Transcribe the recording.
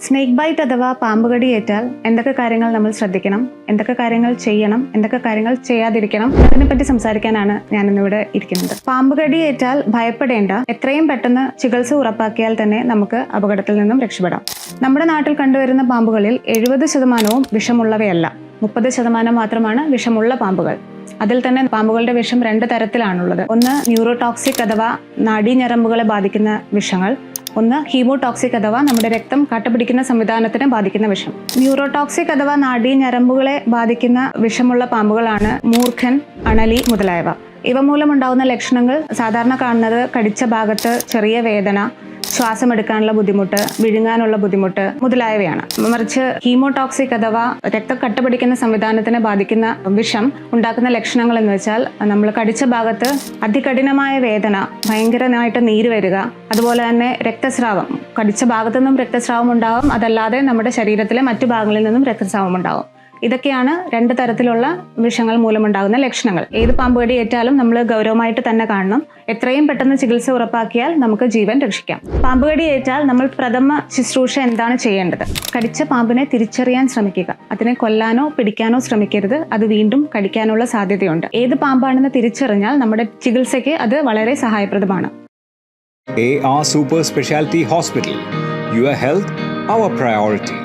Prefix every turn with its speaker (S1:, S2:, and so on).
S1: Snake bite അഥവാ പാമ്പുകടി ഏറ്റാൽ എന്തൊക്കെ കാര്യങ്ങൾ നമ്മൾ ശ്രദ്ധിക്കണം, എന്തൊക്കെ കാര്യങ്ങൾ ചെയ്യണം, എന്തൊക്കെ കാര്യങ്ങൾ ചെയ്യാതിരിക്കണം, അതിനെപ്പറ്റി സംസാരിക്കാനാണ് ഞാൻ ഇന്നിവിടെ ഇരിക്കുന്നത്. പാമ്പുകടി ഏറ്റാൽ ഭയപ്പെടേണ്ട, എത്രയും പെട്ടെന്ന് ചികിത്സ ഉറപ്പാക്കിയാൽ തന്നെ നമുക്ക് അപകടത്തിൽ നിന്നും രക്ഷപ്പെടാം. നമ്മുടെ നാട്ടിൽ കണ്ടുവരുന്ന പാമ്പുകളിൽ 70% വിഷമുള്ളവയല്ല, 30% മാത്രമാണ് വിഷമുള്ള പാമ്പുകൾ. അതിൽ തന്നെ പാമ്പുകളുടെ വിഷം 2 തരത്തിലാണുള്ളത്. ഒന്ന് ന്യൂറോടോക്സിക് അഥവാ നാഡീഞരമ്പുകളെ ബാധിക്കുന്ന വിഷങ്ങൾ, ഒന്ന് ഹീമോടോക്സിക് അഥവാ നമ്മുടെ രക്തം കട്ടപിടിക്കുന്ന സംവിധാനത്തിനെ ബാധിക്കുന്ന വിഷം. ന്യൂറോടോക്സിക് അഥവാ നാഡീഞരമ്പുകളെ ബാധിക്കുന്ന വിഷമുള്ള പാമ്പുകളാണ് മൂർഖൻ, അണലി മുതലായവ. ഇവ മൂലമുണ്ടാകുന്ന ലക്ഷണങ്ങൾ സാധാരണ കാണുന്നത് കടിച്ച ഭാഗത്ത് ചെറിയ വേദന, ശ്വാസമെടുക്കാനുള്ള ബുദ്ധിമുട്ട്, വിഴുങ്ങാനുള്ള ബുദ്ധിമുട്ട് മുതലായവയാണ്. മറിച്ച് ഹീമോടോക്സിക് അഥവാ രക്തം കട്ടപിടിക്കുന്ന സംവിധാനത്തിനെ ബാധിക്കുന്ന വിഷം ഉണ്ടാക്കുന്ന ലക്ഷണങ്ങൾ എന്ന് വെച്ചാൽ നമ്മൾ കടിച്ച ഭാഗത്ത് അതികഠിനമായ വേദന, ഭയങ്കരമായിട്ട് നീര് വരിക, അതുപോലെ തന്നെ രക്തസ്രാവം, കടിച്ച ഭാഗത്തു നിന്നും രക്തസ്രാവം ഉണ്ടാവും, അതല്ലാതെ നമ്മുടെ ശരീരത്തിലെ മറ്റു ഭാഗങ്ങളിൽ നിന്നും രക്തസ്രാവം ഉണ്ടാവും. ഇതൊക്കെയാണ് 2 തരത്തിലുള്ള വിഷങ്ങൾ മൂലമുണ്ടാകുന്ന ലക്ഷണങ്ങൾ. ഏത് പാമ്പുകടി ഏറ്റാലും നമ്മൾ ഗൗരവമായിട്ട് തന്നെ കാണണം. എത്രയും പെട്ടെന്ന് ചികിത്സ ഉറപ്പാക്കിയാൽ നമുക്ക് ജീവൻ രക്ഷിക്കാം. പാമ്പുകടി ഏറ്റാൽ നമ്മൾ പ്രഥമ ശുശ്രൂഷ എന്താണ് ചെയ്യേണ്ടത്? കടിച്ച പാമ്പിനെ തിരിച്ചറിയാൻ ശ്രമിക്കുക. അതിനെ കൊല്ലാനോ പിടിക്കാനോ ശ്രമിക്കരുത്. അത് വീണ്ടും കടിക്കാനുള്ള സാധ്യതയുണ്ട്. ഏത് പാമ്പാണെന്ന് തിരിച്ചറിഞ്ഞാൽ നമ്മുടെ ചികിത്സയ്ക്ക് അത് വളരെ സഹായപ്രദമാണ്.
S2: AR Super Specialty Hospital. Your health, our priority.